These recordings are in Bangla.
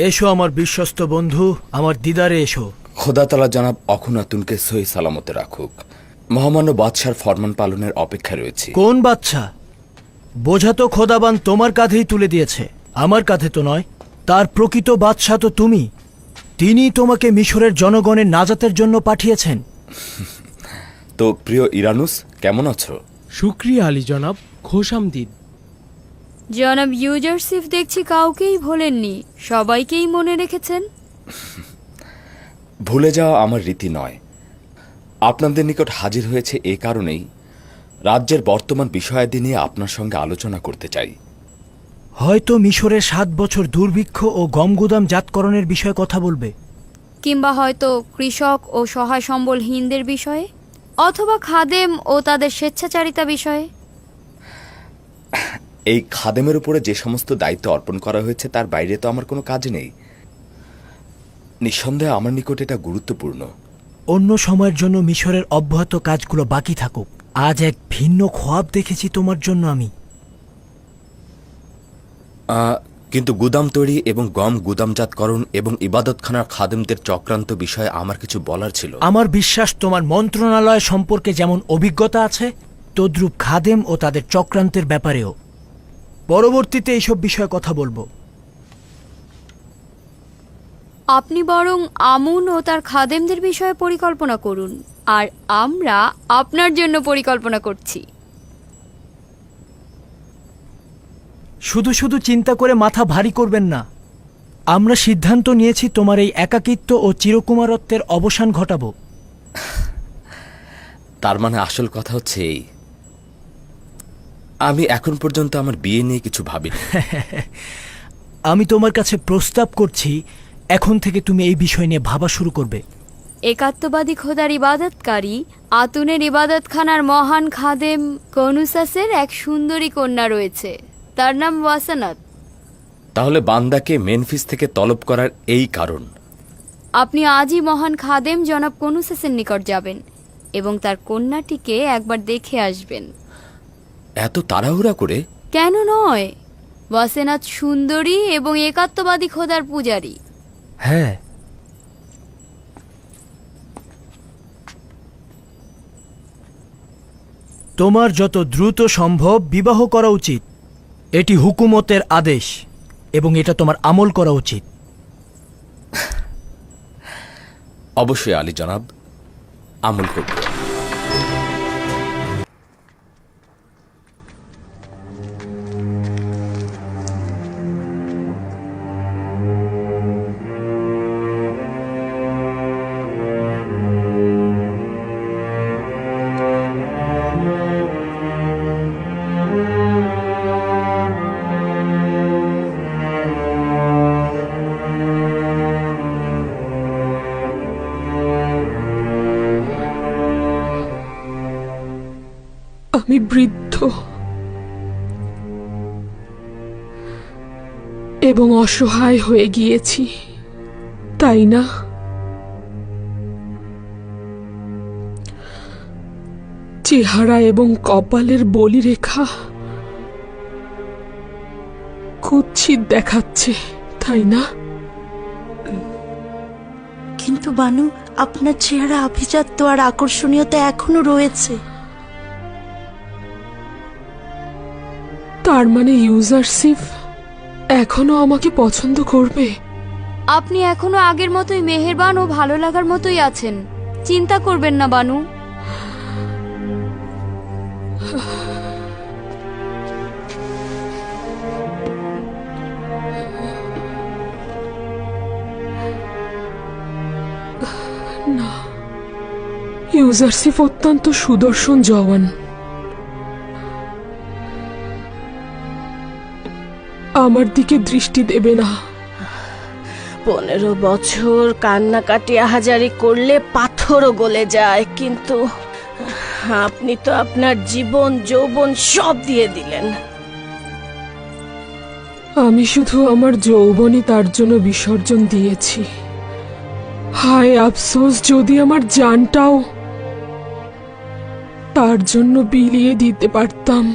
এসো আমার বিশ্বস্ত বন্ধু, আমার দিদারে এসো। খোদা তাআলা জনাব অখুনাতুনকে সহি সালামতে রাখুক। মহামান্য বাদশার ফরমান পালনের অপেক্ষা রয়েছে। কোন বাদশা? বোঝা তো খোদাবান তোমার কাঁধেই তুলে দিয়েছে, আমার কাঁধে তো নয়। তার প্রকৃত বাদশা তো তুমি। তিনি তোমাকে মিশরের জনগণের নাজাতের জন্য পাঠিয়েছেন। তো প্রিয় ইরানুস, কেমন আছো? শুক্রিয়া আলী জনাব, খোশামদিদ। জনাব ইউজারসিফ দেখছি কাউকেই ভোলেননি, সবাইকেই মনে রেখেছেন। ভুলে যাওয়া আমার রীতি নয়। আপনাদের নিকট হাজির হয়েছে এ কারণেই, রাজ্যের বর্তমান বিষয়াদি নিয়ে আপনার সঙ্গে আলোচনা করতে চাই। হয়তো মিশরের 7 বছর দুর্ভিক্ষ ও গমগুদাম জাতকরণের বিষয়ে কথা বলবে, কিংবা হয়তো কৃষক ও সহায় সম্বলহীনদের বিষয়ে, অথবা খাদেম ও তাদের স্বেচ্ছাচারিতা বিষয়ে। এই খাদেমের উপরে যে সমস্ত দায়িত্ব অর্পণ করা হয়েছে তার বাইরে তো আমার কোনো কাজ নেই। নিঃসন্দেহে আমার নিকট এটা গুরুত্বপূর্ণ। অন্য সময়ের জন্য মিশরের অব্যাহত কাজগুলো বাকি থাকুক। আজ এক ভিন্ন খোয়াব দেখেছি তোমার জন্য আমি। কিন্তু গুদাম তৈরি এবং গম গুদামজাতকরণ এবং ইবাদতখানার খাদেমদের চক্রান্ত বিষয়ে আমার কিছু বলার ছিল। আমার বিশ্বাস তোমার মন্ত্রণালয় সম্পর্কে যেমন অভিজ্ঞতা আছে, তদ্রূপ খাদেম ও তাদের চক্রান্তের ব্যাপারেও। পরবর্তীতে এইসব বিষয়ে কথা বলবো। আপনি বরং আমুন ও তার খাদেমদের বিষয়ে পরিকল্পনা করুন, আর আমরা আপনার জন্য পরিকল্পনা করছি। শুধু শুধু চিন্তা করে মাথা ভারী করবেন না। আমরা সিদ্ধান্ত নিয়েছি তোমার এই একাকিত্ব ও চিরকুমারত্বের অবসান ঘটাবো। তার মানে আসল কথা হচ্ছে এই, আমি এখন পর্যন্ত আমার বিয়ে নিয়ে কিছু ভাবিনি। আমি তোমার কাছে প্রস্তাব করছি, এখন থেকে তুমি এই বিষয় নিয়ে ভাবা শুরু করবে। একাত্মবাদী খোদার ইবাদতকারী আতুনের ইবাদতখানার মহান খাদেম কনুসাসের এক সুন্দরী কন্যা রয়েছে, তার নাম ওয়াসানাত। তাহলে বান্দাকে মেনফিস থেকে তলব করার এই কারণ। আপনি আজই মহান খাদেম জনাব কনুসাসের নিকট যাবেন এবং তার কন্যাটিকে একবার দেখে আসবেন। এত তাড়াহুড়া করে? কেন নয়, ওয়াসেনাত সুন্দরী এবং একাত্মবাদী খোদার পূজারী। হ্যাঁ, তোমার যত দ্রুত সম্ভব বিবাহ করা উচিত। এটি হুকুমতের আদেশ এবং এটা তোমার আমল করা উচিত। অবশ্যই আলী জনাব, আমল করব। আমি বৃদ্ধ এবং অসহায় হয়ে গিয়েছি, তাই না? চেহারা এবং কপালের বলিরেখা কুৎসিত দেখাচ্ছে, তাই না? কিন্তু বানু, আপনার চেহারা আভিজাত্য আর আকর্ষণীয়তা এখনো রয়েছে। তার মানে ইউজারসিফ এখনো আমাকে পছন্দ করবে? আপনি এখনো আগের মতোই মেহেরবান ও ভালো লাগার মতোই আছেন, চিন্তা করবেন না বানু। না, ইউজারসিফ অত্যন্ত সুদর্শন জওয়ান। আমার দিকে দৃষ্টি দেবে না। 15 বছর কান্নাকাটি আহাজারি করলে পাথরও গলে যায়, কিন্তু আপনি তো আপনার জীবন যৌবন সব দিয়ে দিলেন। আমি শুধু আমার যৌবনই তার জন্য বিসর্জন দিয়েছি। হায় আফসোস, যদি আমার জানটাও তার জন্য বিলিয়ে দিতে পারতাম।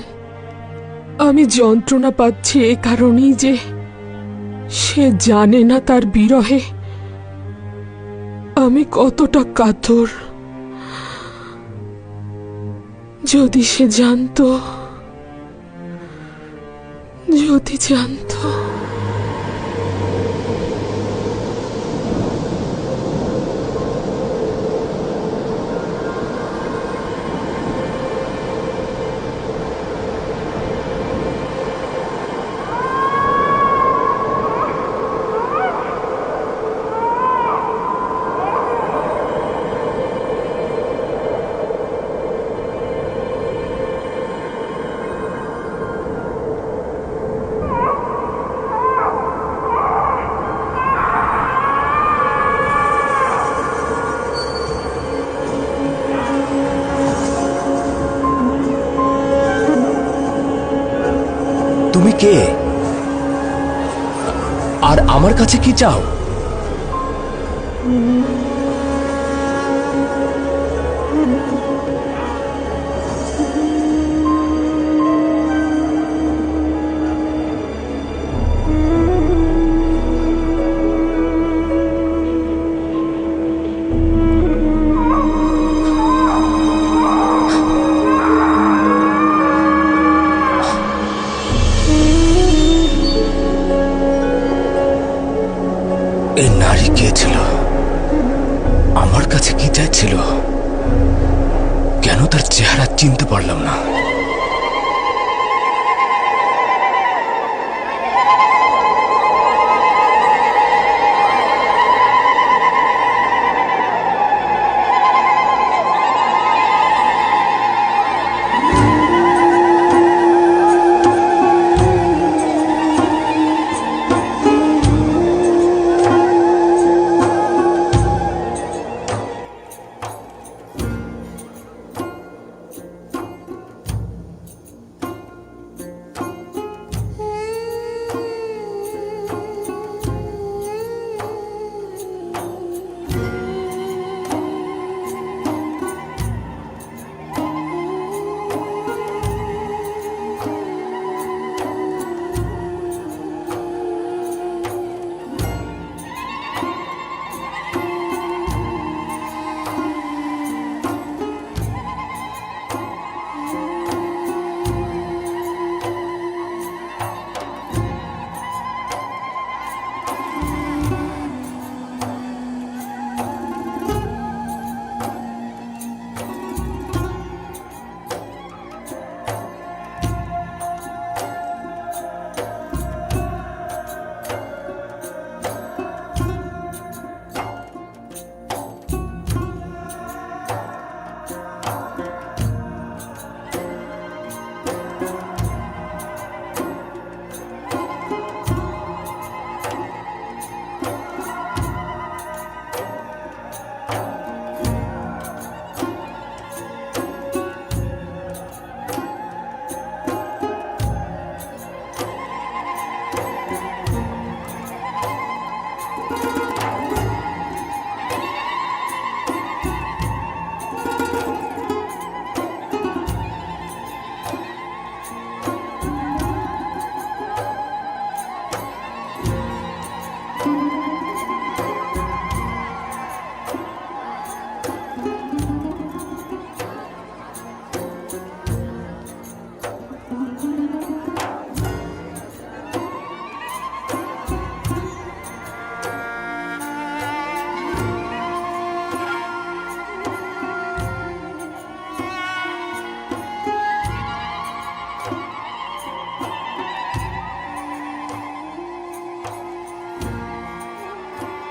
আমি যন্ত্রণা পাচ্ছি এ কারণেই যে সে জানে না তার বিরহে আমি কতটা কাতর। যদি সে জানতো, যদি জানতো। তুমি কে? আর আমার কাছে কি চাও? এই নারী কে ছিল? আমার কাছে কি চাইছিল? কেন তার চেহারা চিনতে পারলাম না?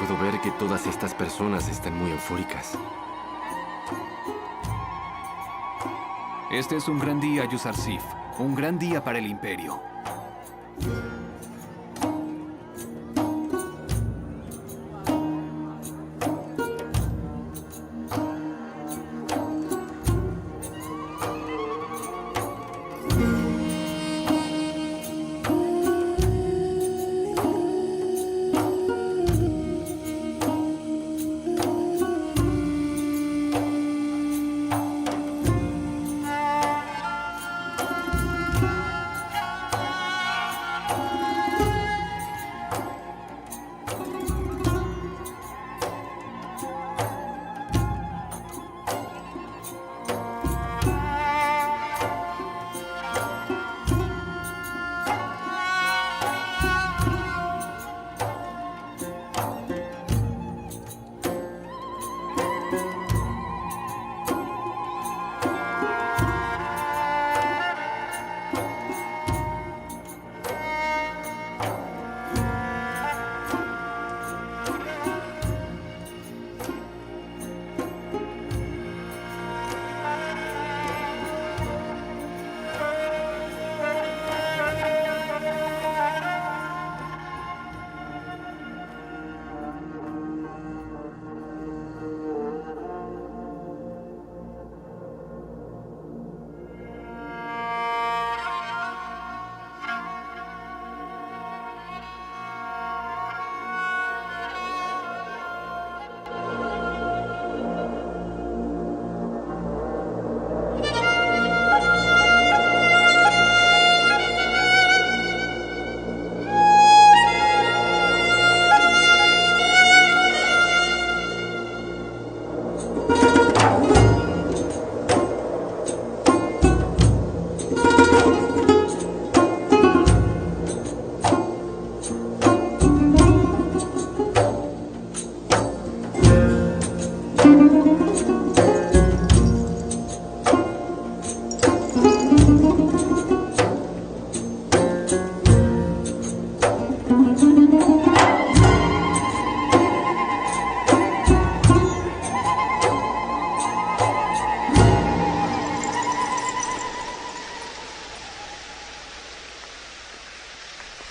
Puedo ver que todas estas personas están muy eufóricas. Este es un gran día, Yuzarsif. Un gran día para el Imperio.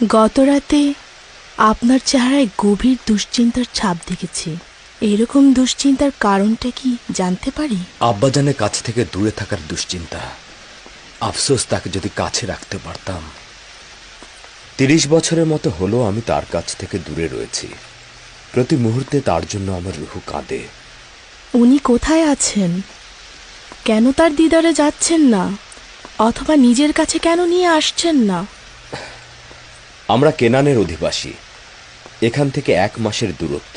গতরাতে আপনার চেহারায় গভীর দুশ্চিন্তার ছাপ দেখেছি। এরকম দুশ্চিন্তার কারণটা কি জানতে পারি? আব্বাজানের কাছ থেকে দূরে থাকার দুশ্চিন্তা। আফসোস, তাকে যদি কাছে রাখতে পারতাম। 30 বছরের মতো হলো আমি তার কাছ থেকে দূরে রয়েছি। প্রতি মুহূর্তে তার জন্য আমার রুহু কাঁদে। উনি কোথায় আছেন? কেন তার দিদারে যাচ্ছেন না? অথবা নিজের কাছে কেন নিয়ে আসছেন না? আমরা কেনানের অধিবাসী। এখান থেকে 1 মাসের দূরত্ব।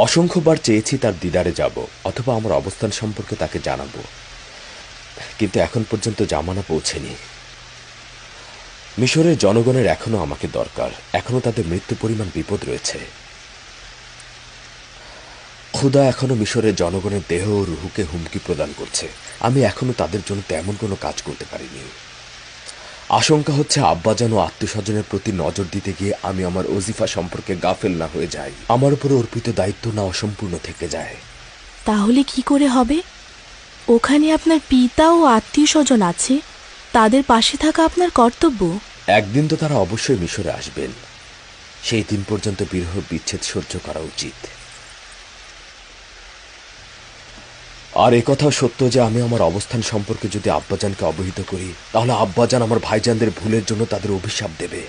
অসংখ্যবার চেয়েছি তার দিদারে যাব অথবা আমার অবস্থান সম্পর্কে তাকে জানাবো, কিন্তু এখন পর্যন্ত জামানা পৌঁছেনি। মিশরের জনগণের এখনো আমাকে দরকার। এখনো তাদের মৃত্যু পরিমাণ বিপদ রয়েছে। খুদা এখনো মিশরের জনগণের দেহ ও রুহুকে হুমকি প্রদান করছে। আমি এখনো তাদের জন্য তেমন কোনো কাজ করতে পারিনি। আশঙ্কা হচ্ছে আব্বাজান ও আত্মীয়স্বজনের প্রতি নজর দিতে গিয়ে আমি আমার ওজিফা সম্পর্কে গাফেল না হয়ে যাই। আমার উপর অর্পিত দায়িত্ব না অসম্পূর্ণ থেকে যায়। তাহলে কি করে হবে? ওখানে আপনার পিতা ও আত্মীয় স্বজন আছে, তাদের পাশে থাকা আপনার কর্তব্য। একদিন তো তারা অবশ্যই মিশরে আসবেন। সেই দিন পর্যন্ত বিরহ বিচ্ছেদ সহ্য করা উচিত। আর একথাও সত্য যে আমি আমার অবস্থান সম্পর্কে যদি আব্বাজানকে অবহিত করি, তাহলে আব্বাজান আমার ভাইজানদের ভুলের জন্য তাদের অভিশাপ দেবে।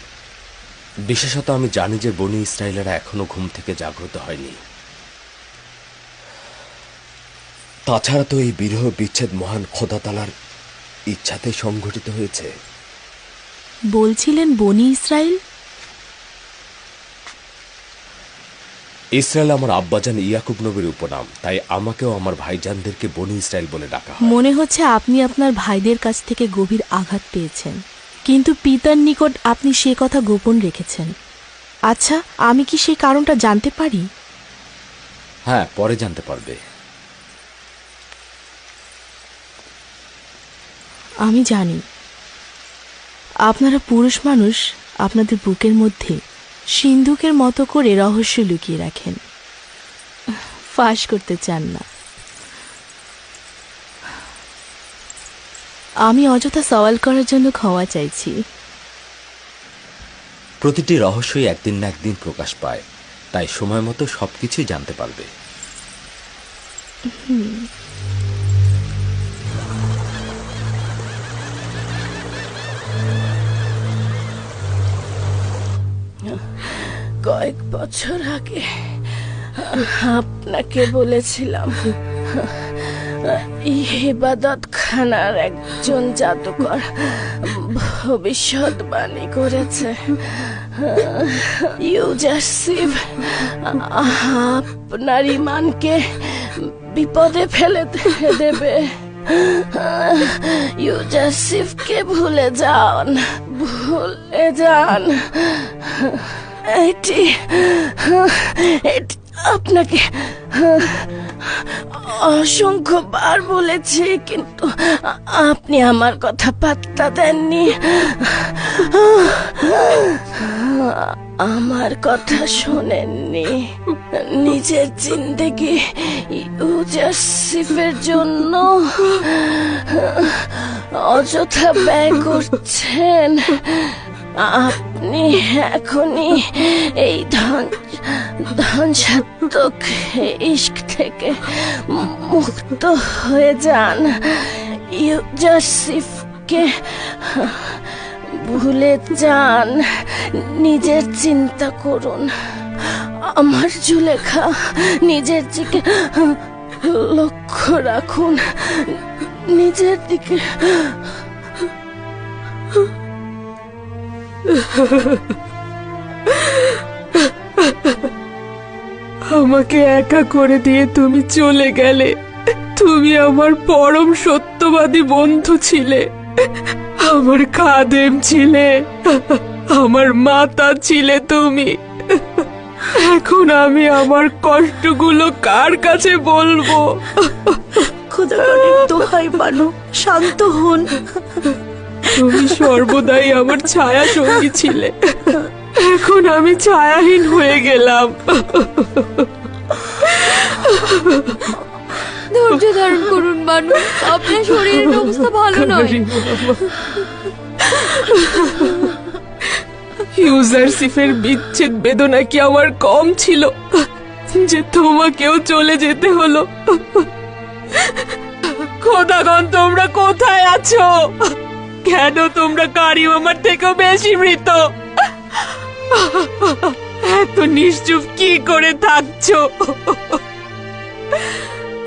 বিশেষত আমি জানি যে বনি ইসরায়েলেরা এখনো ঘুম থেকে জাগ্রত হয়নি। তাছাড়া তো এই বিরহ বিচ্ছেদ মহান খোদা তাআলার ইচ্ছাতে সংঘটিত হয়েছে। বলছিলেন বনি ইসরায়েল? ইসরায়েল আমার আব্বাজান ইয়াকুব নবীর উপনাম, তাই আমাকেও আমার ভাইজানদেরকে বনি ইসরায়েল বলে ডাকা হয়। মনে হচ্ছে আপনি আপনার ভাইদের কাছ থেকে গভীর আঘাত পেয়েছেন, কিন্তু পিতার নিকট আপনি সে কথা গোপন রেখেছেন। আচ্ছা, আমি কি সেই কারণটা জানতে পারি? হ্যাঁ, পরে জানতে পারবে। আমি জানি আপনারা পুরুষ মানুষ আপনাদের বুকের মধ্যে সিন্ধুকের মতো করে রহস্য লুকিয়ে রাখেন, ফাঁস করতে চান না। আমি অযথা সওয়াল করার জন্য ক্ষমা চাইছি। প্রতিটি রহস্যই একদিন না একদিন প্রকাশ পায়, তাই সময় মতো সবকিছুই জানতে পারবে। কয়েক বছর আগে আপনাকে বলেছিলাম ইবাদত খানার একজন জাদুকর ভবিষ্যৎবাণী করেছে ইউজাসিফ আপনার ঈমানকে বিপদে ফেলে দেবে। ইউজাসিফকে ভুলে যান, ভুলে যান। এটি আপনাকে অসংখ্যবার বলেছি, কিন্তু আপনি আমার কথা পাত্তা দেননি। আমার কথা শোনেননি। নিজের জিন্দেগি ইউজাসিফের জন্য অযথা ব্যয় করছেন। আপনি এখনই এই ধ্বংসাত্মক ইশক থেকে মুক্ত হয়ে যান। ইউজাসিফকে ভুলে যান, নিজের চিন্তা করুন। আমার জুলেখা, নিজের দিকে লক্ষ্য রাখুন, নিজের দিকে। আমাকে একা করে দিয়ে তুমি চলে গেলে। তুমি আমার পরম সত্যবাদী বন্ধু ছিলে, আমার খাদেম ছিলে, আমার মাতা ছিলে তুমি। এখন আমি আমার কষ্টগুলো কার কাছে বলবো? খোদার দোহাই বানু, শান্ত হন। তুমি সর্বদাই আমার ছায়া সঙ্গী ছিলে, এখন আমি ছায়াহীন হয়ে গেলাম। ধৈর্য ধারণ করুন বানু, আপনার শরীরের অবস্থা ভালো নয়। ইউজারশিপের বিচ্ছেদ বেদনা কি আমার কম ছিল যে তোমাকেও চলে যেতে হলো? খোদাগণ, তোমরা কোথায় আছো? কেন তোমরা কারিম আমার থেকেও বেশি মৃত? এত নিশ্চুপ কি করে থাকছো?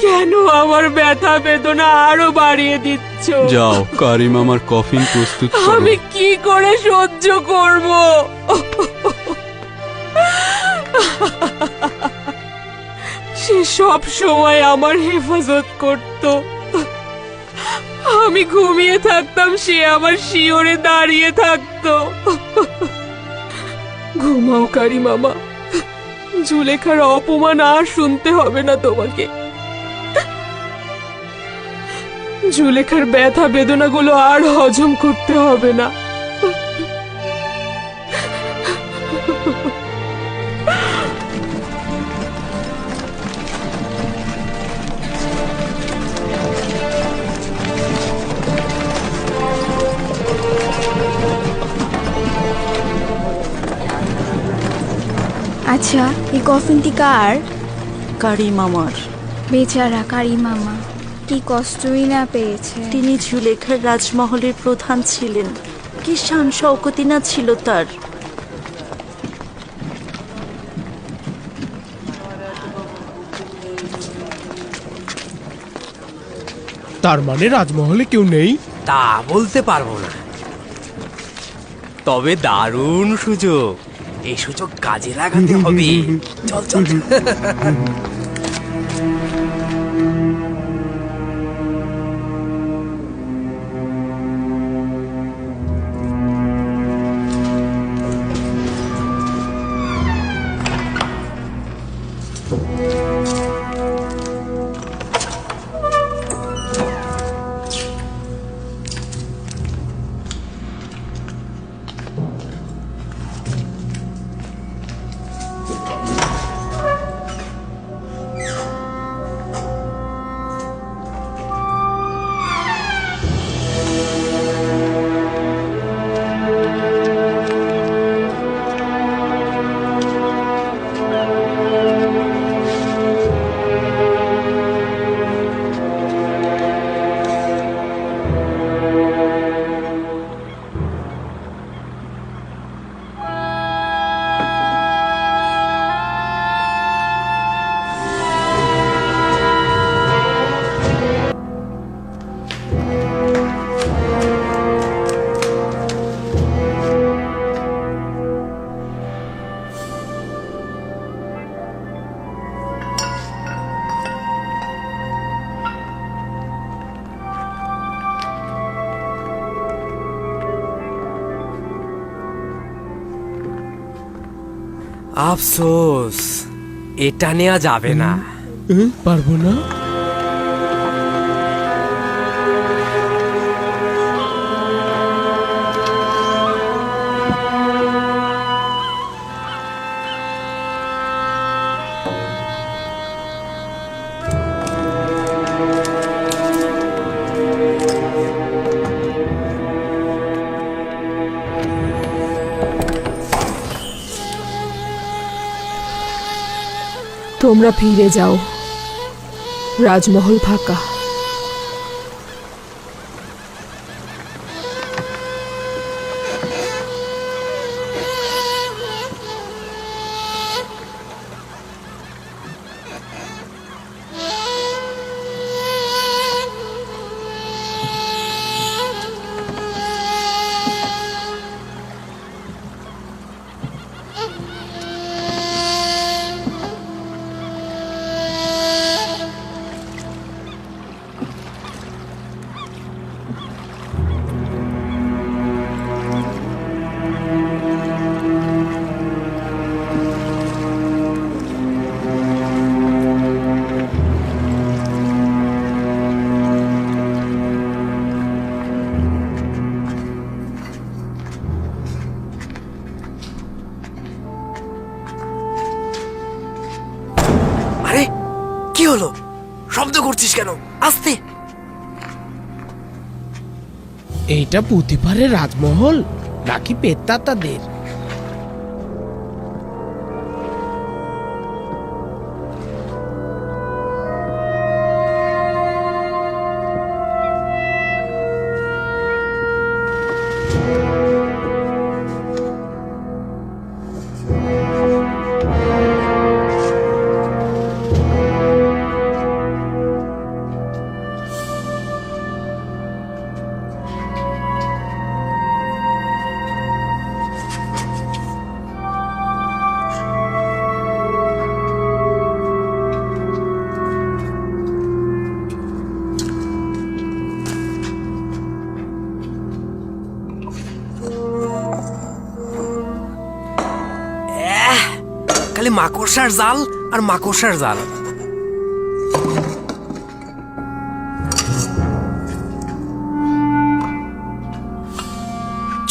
কেন আমার ব্যথা বেদনা আরো বাড়িয়ে দিচ্ছ? যাও, কারিম আমার কফিন প্রস্তুত করো। আমি কি করে সহ্য করব? সে সব সময় আমার হেফাজত করত। আমি ঘুমিয়ে থাকতাম, সে আমার শিওরে দাঁড়িয়ে থাকতো। ঘুমাও কারি মামা, জুলেখার অপমান আর শুনতে হবে না তোমাকে। জুলেখার ব্যথা বেদনাগুলো আর হজম করতে হবে না। আচ্ছা, এই কফিনটি কার? কারিম আমার। বেচারা কারিম মামা, কি কষ্টই না পেয়েছে। তিনি জুলেখার রাজমহলের প্রধান ছিলেন, কি শান শওকতি না ছিল তার। তার মানে রাজমহলে কেউ নেই? তা বলতে পারবো না, তবে দারুণ সুযোগ। এই সুযোগ কাজে লাগাতে হবে। চল চল। আফসোস, এটা নেওয়া যাবে না। পারবো না। তোমরা ফিরে যাও, রাজমহল ফাঁকা। আরে কি হলো? শব্দ করছিস কেন? আস্তে। এইটা পুঁতিপাড়ের রাজমহল নাকি পেত্তাতাদের? খালি মাকড়সার জাল আর মাকড়সার জাল।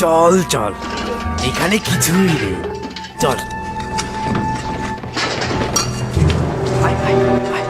চল চল, এখানে কিছুই নেই, চল। আয়, আয়, আয়।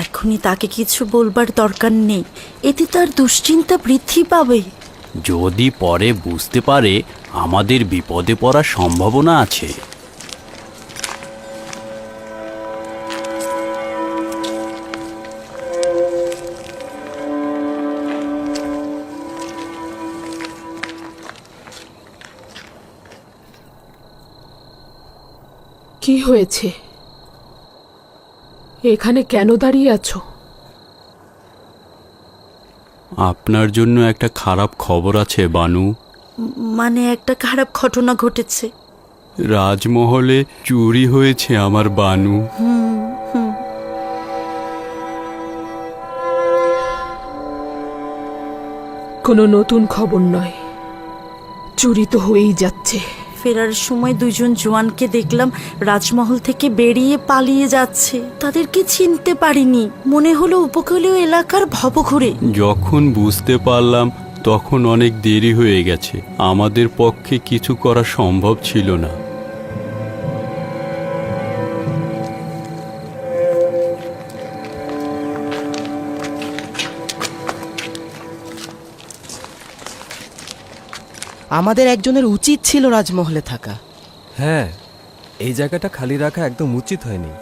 এখনই তাকে কিছু বলবার দরকার নেই, এতে তার দুশ্চিন্তা বৃদ্ধি পাবে। যদি পরে বুঝতে পারে আমাদের বিপদে পড়ার সম্ভাবনা আছে। কি হয়েছে? এখানে কেন দাঁড়িয়ে আছো? আপনার জন্য একটা খারাপ খবর আছে বানু। মানে একটা খারাপ ঘটনা ঘটেছে। রাজমহলে চুরি হয়েছে আমার বানু। কোনো নতুন খবর নয়, চুরি তো হয়েই যাচ্ছে। ফেরার সময় দুজন জওয়ানকে দেখলাম রাজমহল থেকে বেরিয়ে পালিয়ে যাচ্ছে। তাদেরকে চিনতে পারিনি, মনে হলো উপকূলীয় এলাকার ভবঘুরে। যখন বুঝতে পারলাম তখন অনেক দেরি হয়ে গেছে, আমাদের পক্ষে কিছু করা সম্ভব ছিল না। আমাদের একজনের উচিত ছিল রাজমহলে থাকা। হ্যাঁ, এই জায়গাটা খালি রাখা একদম উচিত হয়নি।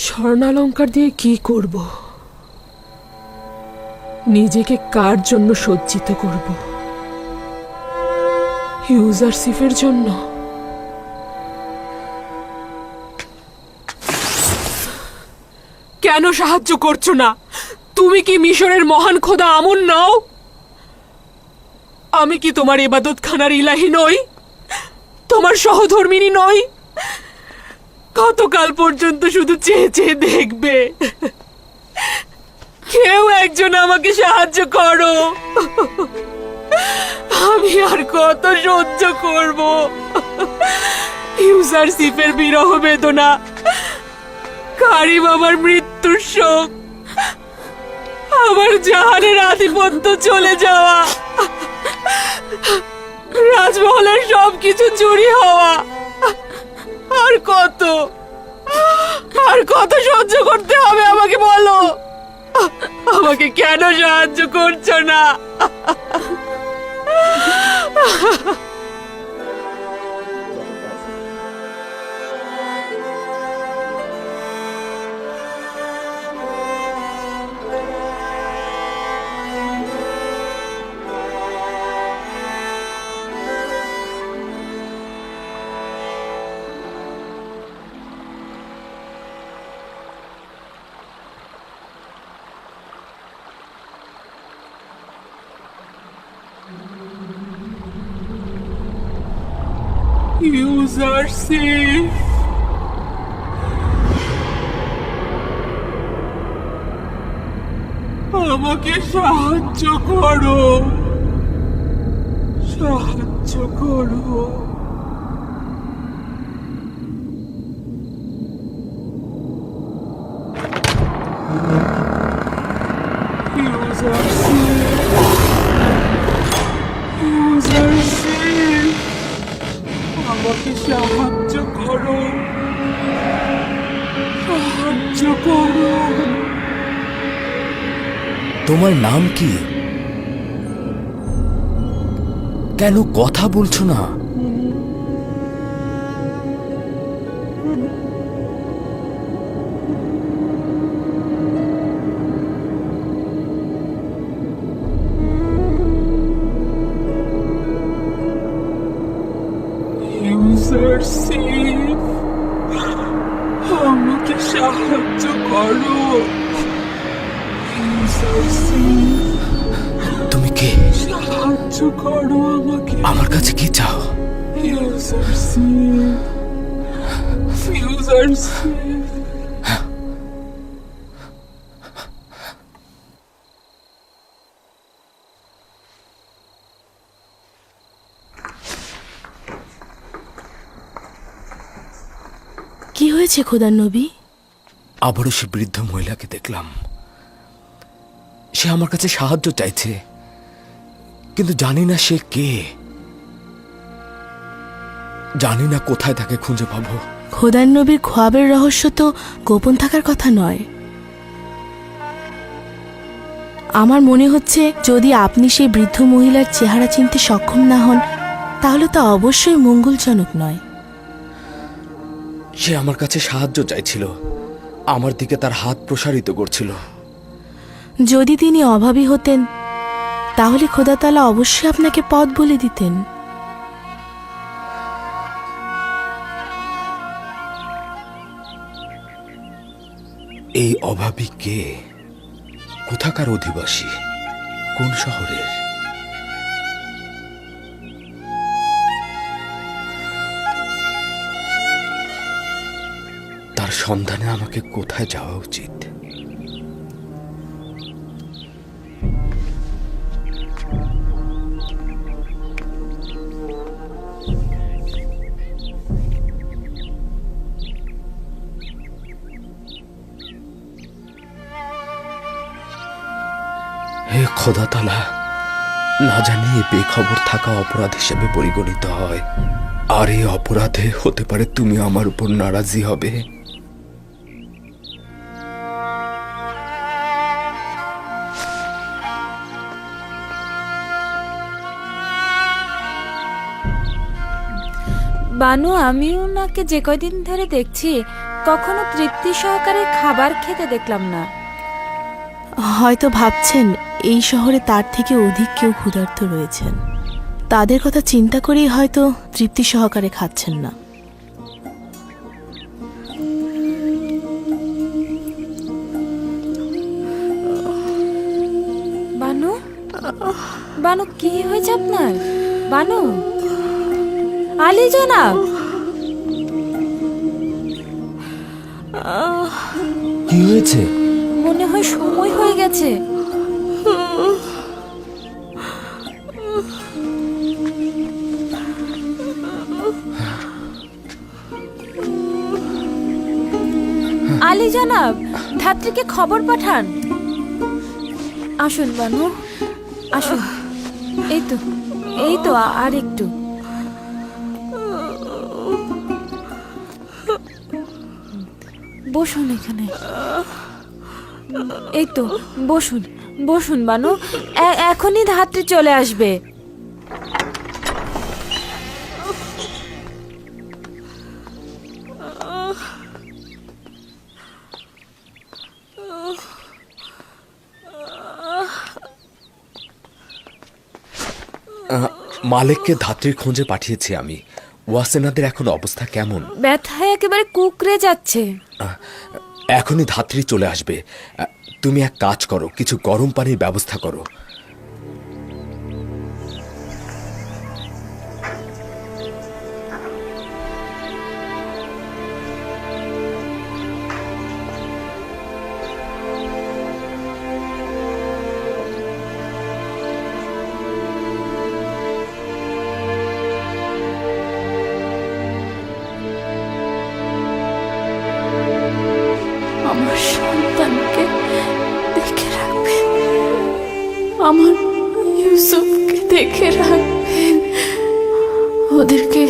স্বর্ণালঙ্কার দিয়ে কি করব? নিজেকে কার জন্য সজ্জিত করব? ইউজারশিপের জন্য? কেন সাহায্য করছো না? তুমি কি মিশরের মহান খোদা আমুন নও? আমি কি তোমার ইবাদতখানার ইলাহি নই? তোমার সহধর্মিনী নই? কতকাল পর্যন্ত শুধু চেয়ে চেয়ে দেখবে? কেউ একজন আমাকে সাহায্য করো। আমি আর কত সহ্য করব? ইউজারশিপের বিরহ বেদনা, কারিম আমার মৃত্যুর শোক, আমার জাহানের আধিপত্য চলে যাওয়া, রাজমহলের সবকিছু চুরি হওয়া, আর কত সহ্য করতে হবে আমাকে বলো। আমাকে কেন সাহায্য করছো না? ইউজারশিপ, আমাকে সাহায্য করো, সাহায্য করো। আমাকে সাহায্য করো, সাহায্য করো। তোমার নাম কি? কেন কথা বলছো না? ইউজারশিপ, আমাকে সাহায্য করো। তুমি কে? সাহায্য করো আমাকে। আমার কাছে কি চাও? ইউজারশিপ, ইউজারশিপ। কি হয়েছে খোদার নবী? আবারও সে বৃদ্ধ মহিলাকে দেখলাম। সে আমার কাছে সাহায্য চাইছে, কিন্তু জানি না সে কে, জানি না কোথায় তাকে খুঁজে পাবো। খোদার নবীর খোয়াবের রহস্য তো গোপন থাকার কথা নয়। আমার মনে হচ্ছে যদি আপনি সেই বৃদ্ধ মহিলার চেহারা চিনতে সক্ষম না হন, তাহলে তা অবশ্যই মঙ্গলজনক নয়। সে আমার কাছে সাহায্য চাইছিল, আমার দিকে তার হাত প্রসারিত করছিল। যদি তিনি অভাবী হতেন, তাহলে খোদা তাআলা অবশ্যই আপনাকে পথ বলে দিতেন। এই অভাবী কে? কোথাকার অধিবাসী? কোন শহরের? তার সন্ধানে আমাকে কোথায় যাওয়া উচিত? হে খোদা তাআলা, না জানি এ বেখবর থাকা অপরাধ হিসেবে পরিগণিত হয়, আর এই অপরাধে হতে পারে তুমি আমার উপর নারাজি হবে। বানু, আমি ওনাকে যে কয়দিন ধরে দেখছি কখনো তৃপ্তি সহকারে খাবার খেতে দেখলাম না। হয়তো ভাবছেন এই শহরে তার থেকে অধিক কেউ ক্ষুধার্ত রয়েছেন। তাদের কথা চিন্তা করেই হয়তো তৃপ্তি সহকারে খাচ্ছেন না। বানু, বানু কি হয়েছে আপনার? বানু, আলী জনাব, কি হয়েছে? মনে হয় সময় হয়ে গেছে। আলী জনাব, ধাত্রীকে খবর পাঠান। আসুন বানু, আসুন। এই তো আর একটু। বসুন এখানে। এই তো, বসুন বসুন বানু, এখনই ধাত্রী চলে আসবে। মালিককে ধাত্রীর খোঁজে পাঠিয়েছি আমি। ওয়াসেনাদের এখন অবস্থা কেমন? ব্যথায় একেবারে কুকড়ে যাচ্ছে। এখনই ধাত্রী চলে আসবে। তুমি এক কাজ করো, কিছু গরম পানির ব্যবস্থা করো। আমার সন্তানকে দেখে রাখবেন, আমার ইউসুফকে দেখে রাখবেন। ওদেরকে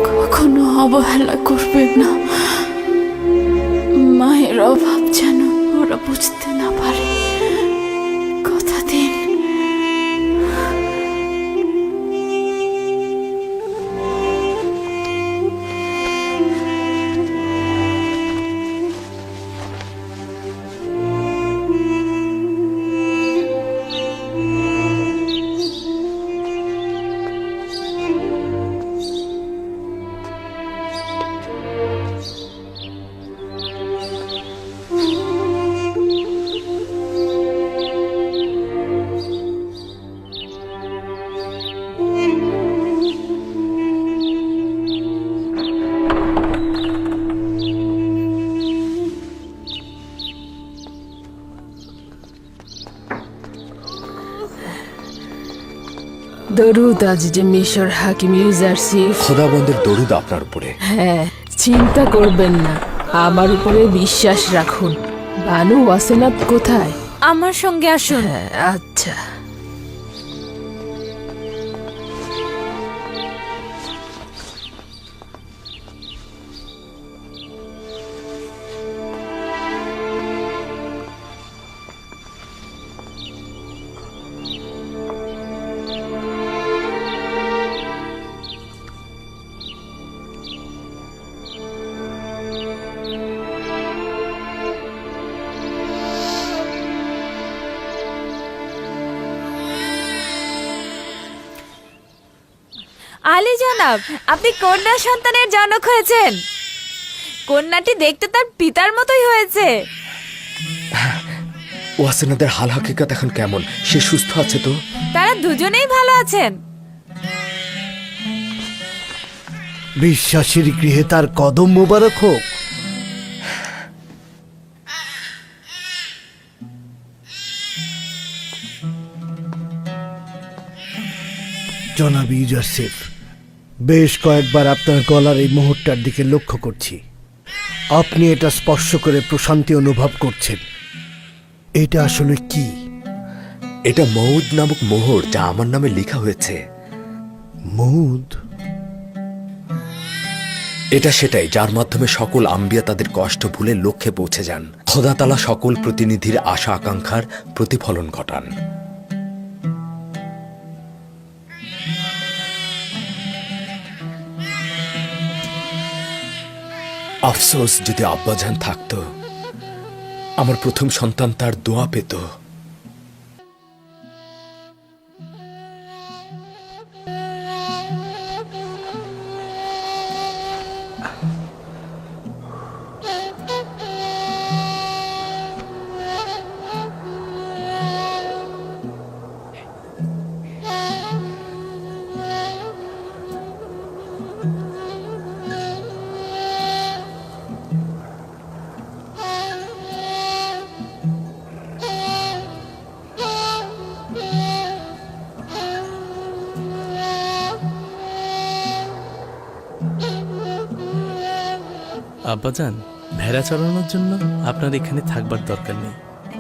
কখনো অবহেলা করবেন না। মায়ের অভাব যেন ওরা বুঝতে না পারে, কথা দিন। দরুদ আজ যে মিশর হাকিম ইউজারসিফ। খোদাবন্দের দরুদ আপনার উপরে। হ্যাঁ, চিন্তা করবেন না, আমার উপরে বিশ্বাস রাখুন। বানু ওয়াসেনাত কোথায়? আমার সঙ্গে আসুন। আচ্ছা। আলী জনাব, আপনি কন্যা সন্তানের জনক হয়েছেন। কন্যাটি দেখতে তার পিতার মতোই হয়েছে। ওয়াসেনাদের হাল হাকিকত এখন কেমন? সে সুস্থ আছে তো? তারা দুজনেই ভালো আছেন। বিশ্বাসীর গৃহে তার কদম মোবারক হোক। জনাব ইউজারসিফ, বেশ কয়েকবার আপনার গলার এই মুহূর্তটার দিকে লক্ষ্য করছি। আপনি এটা স্পর্শ করে প্রশান্তি অনুভব করছেন। এটা আসলে কি? এটা মৌদ নামক মোহর, যা আমার নামে লেখা হয়েছে। মৌদ? এটা সেটাই যার মাধ্যমে সকল আম্বিয়া তাদের কষ্ট ভুলে লক্ষ্যে পৌঁছে যান। খোদা তাআলা সকল প্রতিনিধির আশা আকাঙ্ক্ষার প্রতিফলন ঘটান। আফসোস, যদি আব্বাজান থাকতো, আমার প্রথম সন্তান তার দোয়া পেত। আব্বাজান, ভেড়া চড়ানোর জন্য আপনার এখানে থাকবার দরকার নেই।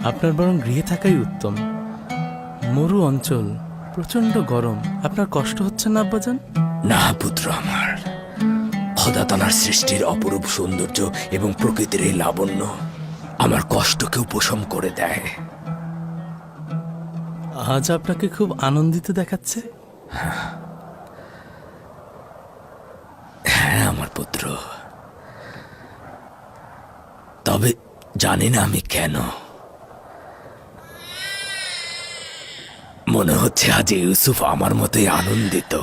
আপনার বরং গৃহে থাকাই উত্তম। মরু অঞ্চল, প্রচন্ড গরম। আপনার কষ্ট হচ্ছে না আব্বাজান? না পুত্র আমার, খোদা তাআলার সৃষ্টির অপরূপ সৌন্দর্য এবং প্রকৃতির এই লাবণ্য আমার কষ্টকে উপশম করে দেয়। আজ আপনাকে খুব আনন্দিত দেখাচ্ছে। হ্যাঁ আমার পুত্র, তবে জানি না আমি কেন। মনে হচ্ছে আজ ইউসুফ আমার মতোই আনন্দিত।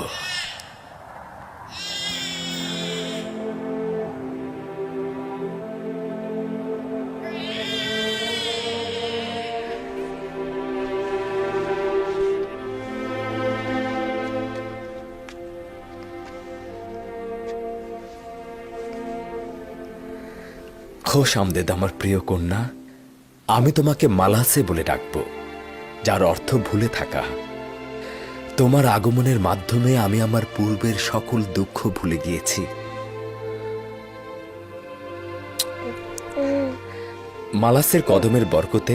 খোশ আমদেদ আমার প্রিয় কন্যা, আমি তোমাকে মালাসে বলে ডাকবো, যার অর্থ ভুলে থাকা। তোমার আগমনের মাধ্যমে আমি আমার পূর্বের সকল দুঃখ ভুলে গিয়েছি। মালাসের কদমের বরকতে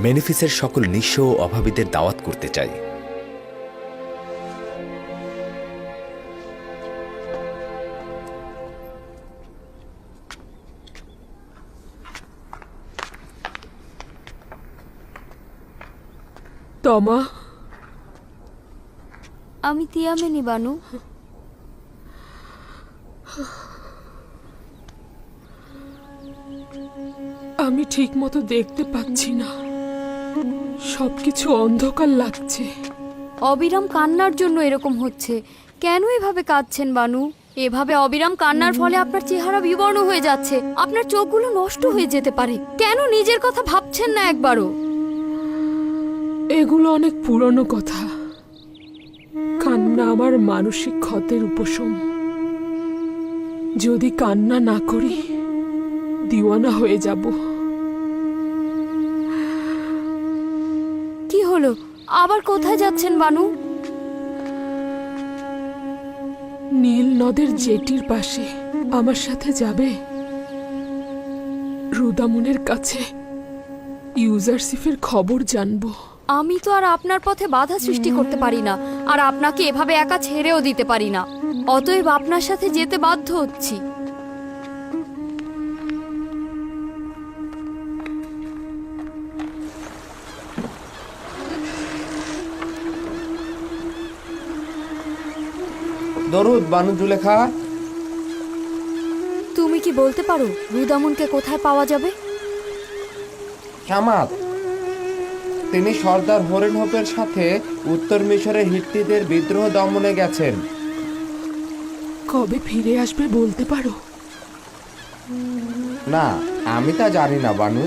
মেনিফিসের সকল নিঃস্ব ও অভাবীদের দাওয়াত করতে চাই। তমা, আমি তিয়ামেনি বানু। আমি ঠিক মতো দেখতে পাচ্ছি না, সবকিছু অন্ধকার লাগছে। অবিরাম কান্নার জন্য এরকম হচ্ছে। কেন এভাবে কাঁদছেন বানু? এভাবে অবিরাম কান্নার ফলে আপনার চেহারা বিবর্ণ হয়ে যাচ্ছে, আপনার চোখগুলো নষ্ট হয়ে যেতে পারে। কেন নিজের কথা ভাবছেন না একবারও? এগুলো অনেক পুরনো কথা। কান্না আমার মানসিক ক্ষতের উপশম। যদি কান্না না করি, দিওয়ানা হয়ে যাব। কি হলো? আবার কোথায় যাচ্ছেন বানু? নীল নদের জেটির পাশে আমার সাথে যাবে? রুদামুনের কাছে ইউজারসিফের খবর জানবো। আমি তো আর আপনার পথে বাধা সৃষ্টি করতে পারি না, আর আপনাকে এভাবে একা ছেড়েও দিতে পারি না। অতএব আপনার সাথে যেতে বাধ্য হচ্ছি। দরুদ বানু জুলেখা। তুমি কি বলতে পারো রুদামুনকে কোথায় পাওয়া যাবে? শামাত, তিনি সর্দার হরিনহোপের সাথে উত্তর মিশরের হিত্তিদের বিদ্রোহ দমনে গেছেন। কবে ফিরে আসবে বলতে পারো? না, আমি তা জানি না বানু।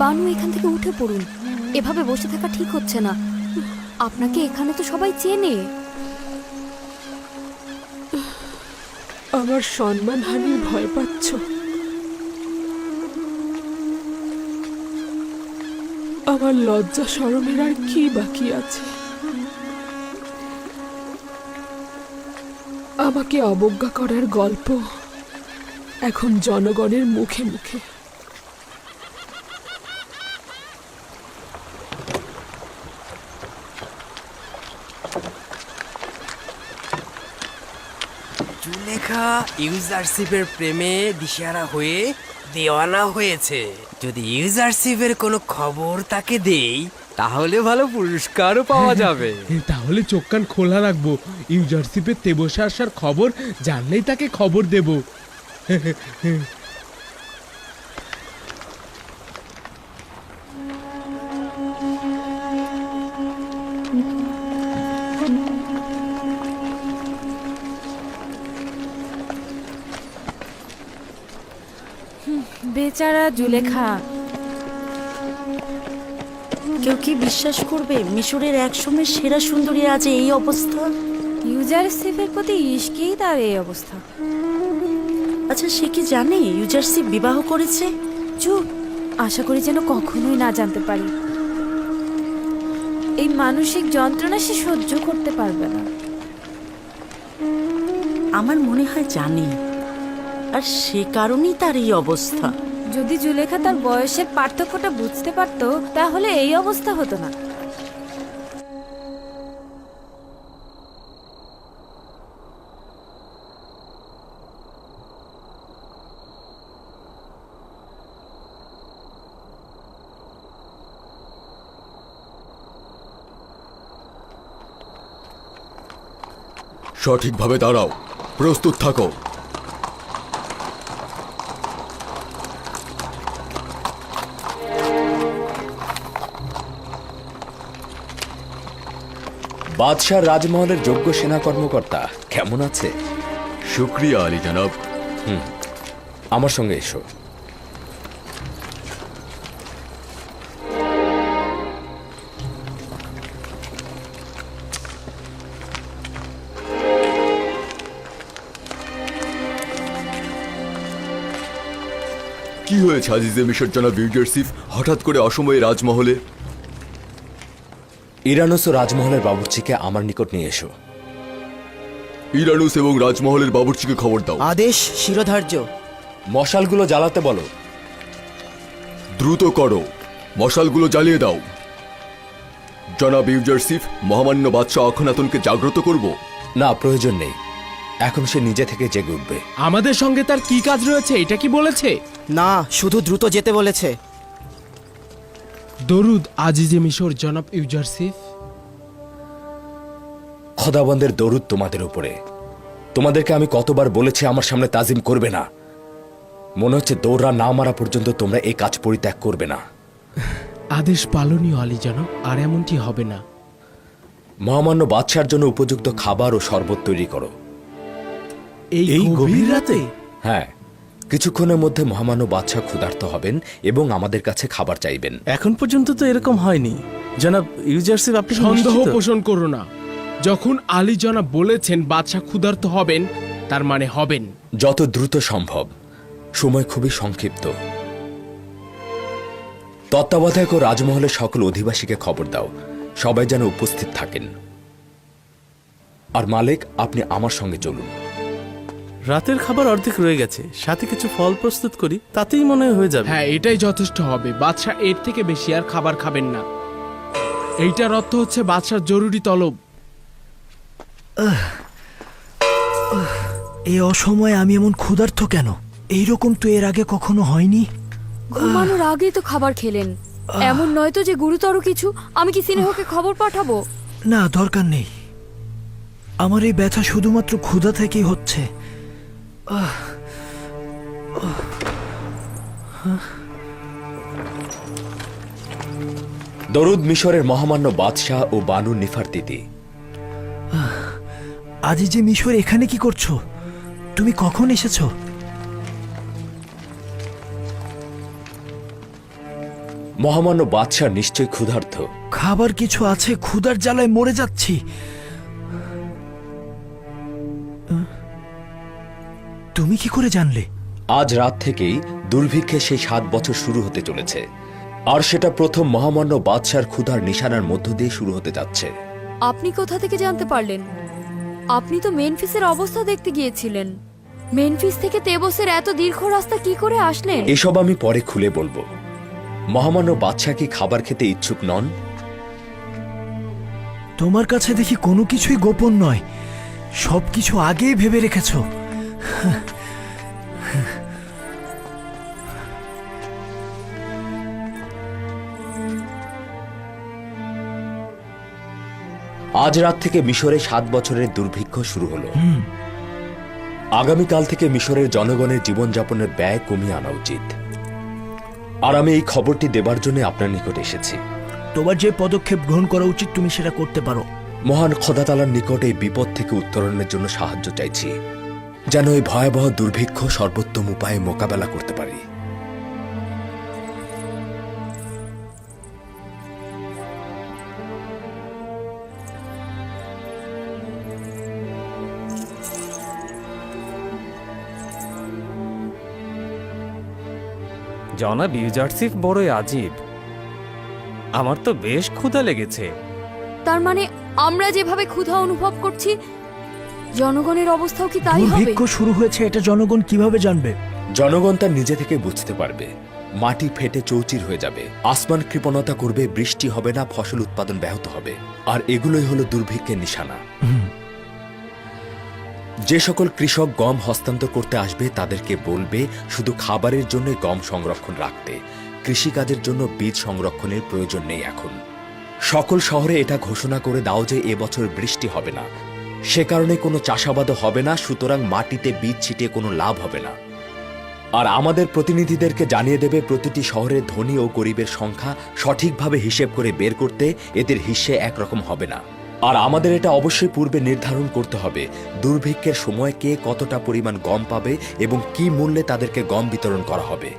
বানু, এখান থেকে উঠে পড়ুন। এভাবে বসে থাকা ঠিক হচ্ছে না। আপনাকে এখানে তো সবাই চেনে। আমার সম্মানহানির ভয় পাচ্ছ? আমার লজ্জা শরমের আর কি বাকি আছে? আমাকে অবজ্ঞা করার গল্প এখন জনগণের মুখে মুখে। জুলেখা ইউজারশিপের প্রেমে দিশেহারা হয়ে দেওয়ানা হয়েছে। যদি ইউজারশিপের কোনো খবর তাকে দেই, তাহলে ভালো পুরস্কারও পাওয়া যাবে। তাহলে চোখ কান খোলা রাখবো। ইউজারশিপের তেবসে আসার খবর জানলেই তাকে খবর দেব। বেচারা জুলেখা। কেউ কি বিশ্বাস করবে মিশরের একসময় সেরা সুন্দরী আজ এই অবস্থা? ইউজারশিপের প্রতি ইশকেই তার এই অবস্থা। আচ্ছা, সে কি জানে ইউজারশিপ বিবাহ করেছে? চুপ, আশা করি যেন কখনোই না জানতে পারি। এই মানসিক যন্ত্রণা সে সহ্য করতে পারবে না। আমার মনে হয় জানে, আর সে কারণেই তার এই অবস্থা। যদি জুলেখা তার বয়সের পার্থক্যটা বুঝতে পারতো তাহলে এই অবস্থা হতো না। সঠিকভাবে দাঁড়াও, প্রস্তুত থাকো। বাদশাহ রাজমহলের যোগ্য সেনা কর্মকর্তা কেমন আছে? শুক্রিয়া আলী জনাব। আমার সঙ্গে এসো। কি হয়েছে আজিজে মিশর জনাব ইউজারসিফ, হঠাৎ করে অসময়ে রাজমহলে? ইরানুস ও রাজমহলের বাবুর্চিকে আমার নিকট নিয়ে এসো। ইরানুস এবং রাজমহলের বাবুর্চিকে খবর দাও। আদেশ শিরোধার্য। মশালগুলো জ্বালাতে বলো। দ্রুত করো, মশালগুলো জ্বালিয়ে দাও। জনাব ইউজারসিফ, মহামান্য বাদশাহ অখনাতনকে জাগ্রত করব? না, প্রয়োজন নেই, এখন সে নিজে থেকে জেগে উঠবে। আমাদের সঙ্গে তার কি কাজ রয়েছে এটা কি বলেছে? না, শুধু দ্রুত যেতে বলেছে। দরুদ আজিজে মিশর জনাব ইউজারসিফ। খোদাবন্দের দরুদ তোমাদের উপরে। তোমাদেরকে আমি কতবার বলেছি আমার সামনে তাজিম করবে না। মনে হচ্ছে দৌড়া না মারা পর্যন্ত তোমরা এই কাজ পরিত্যাগ করবে না। আদেশ পালনীয় আলী জনাব, আর এমনটি হবে না। মহামান্য বাদশার জন্য উপযুক্ত খাবার ও শরবত তৈরি করো। এই গভীর রাতে? হ্যাঁ, কিছুক্ষণের মধ্যে মহামান্য বাদশাহ ক্ষুধার্ত হবেন এবং আমাদের কাছে খাবার চাইবেন। এখন পর্যন্ত তো এরকম হয়নি জনাব ইউজারসিফ। আপনি কি সন্দেহ নিশ্চিত? পোষণ করো না। যখন আলী জনাব বলেছেন বাদশাহ ক্ষুধার্ত হবেন, তার মানে হবেন। যত দ্রুত সম্ভব, সময় খুবই সংক্ষিপ্ত। তত্ত্বাবধায়ক ও রাজমহলের সকল অধিবাসীকে খবর দাও, সবাই যেন উপস্থিত থাকেন। আর মালিক, আপনি আমার সঙ্গে চলুন। রাতের খাবার অর্ধেক রয়ে গেছে, সাথে কিছু ফল প্রস্তুত করি, তাতেই মনে হয় হয়ে যাবে। হ্যাঁ, এটাই যথেষ্ট হবে। বাদশাহ এর থেকে বেশি আর খাবার খাবেন না। এইটার অর্থ হচ্ছে বাদশার জরুরি তলব। এই অসময়ে আমি এমন ক্ষুধার্ত কেন? এইরকম তো এর আগে কখনো হয়নি। ঘুমানোর আগেই তো খাবার খেলেন। এমন নয় তো যে গুরুতর কিছু? আমি কি সিনেহকে খবর পাঠাবো? না, দরকার নেই। আমার এই ব্যথা শুধুমাত্র ক্ষুধা থেকেই হচ্ছে। দরুদ মিশরের মহামান্য বাদশাহ ও বানু নিফারতিতি। আজিজে মিশর, এখানে কি করছো? তুমি কখন এসেছো? মহামান্য বাদশাহ নিশ্চয় ক্ষুধার্ত। খাবার কিছু আছে, ক্ষুধার জ্বালায় মরে যাচ্ছি। তুমি কি করে জানলে? আজ রাত থেকেই দুর্ভিক্ষে সেই 7 বছর শুরু হতে চলেছে, আর সেটা প্রথম মহামান্য বাদশার ক্ষুধার নিশানার মধ্য দিয়ে শুরু হতে যাচ্ছে। আপনি কোথা থেকে জানতে পারলেন? আপনি তো মেনফিসের অবস্থা দেখতে গিয়েছিলেন। মেনফিস থেকে তেবসের এত দীর্ঘ রাস্তা কি করে আসলেন? এসব আমি পরে খুলে বলবো। মহামান্য বাদশাহ কি খাবার খেতে ইচ্ছুক নন? তোমার কাছে দেখি কোনো কিছুই গোপন নয়, সবকিছু আগেই ভেবে রেখেছো। আজ রাত থেকে মিশরে 7 বছরের দুর্ভিক্ষ শুরু হলো। আগামীকাল থেকে মিশরের জনগণের জীবনযাপনের ব্যয় কমিয়ে আনা উচিত। আর আমি এই খবরটি দেবার জন্য আপনার নিকট এসেছি। তোমার যে পদক্ষেপ গ্রহণ করা উচিত তুমি সেটা করতে পারো। মহান খোদাতালার নিকট এই বিপদ থেকে উত্তরণের জন্য সাহায্য চাইছি, যেন এই ভয়াবহ দুর্ভিক্ষ সর্বোত্তম উপায়ে মোকাবেলা করতে পারি। জনাব ইউজারসিফ বড়ই আজীব। আমার তো বেশ ক্ষুধা লেগেছে। তার মানে আমরা যেভাবে ক্ষুধা অনুভব করছি, জনগণের অবস্থাও কি তাই হবে? শুরু হয়েছে, এটা জনগণ কিভাবে জানবে? জনগণ তার নিজে থেকে বুঝতে পারবে। মাটি ফেটে চৌচির হয়ে যাবে, আসমান কৃপণতা করবে, বৃষ্টি হবে না, ফসল উৎপাদন ব্যাহত হবে। আর এগুলোই হলো দুর্ভিক্ষের নিশানা। যে সকল কৃষক গম হস্তান্তর করতে আসবে তাদেরকে বলবে শুধু খাবারের জন্য গম সংরক্ষণ রাখতে, কৃষিকাজের জন্য বীজ সংরক্ষণের প্রয়োজন নেই এখন। সকল শহরে এটা ঘোষণা করে দাও যে এবছর বৃষ্টি হবে না, সে কারণে কোনো চাষাবাদও হবে না, সুতরাং মাটিতে বীজ ছিটিয়ে কোনো লাভ হবে না। আর আমাদের প্রতিনিধিদেরকে জানিয়ে দেবে প্রতিটি শহরের ধনী ও গরিবের সংখ্যা সঠিকভাবে হিসেব করে বের করতে এদের হিস্যে একরকম হবে না। আর আমাদের এটা অবশ্যই পূর্বে নির্ধারণ করতে হবে দুর্ভিক্ষের সময় কে কতটা পরিমাণ গম পাবে এবং কি মূল্যে তাদেরকে গম বিতরণ করা হবে।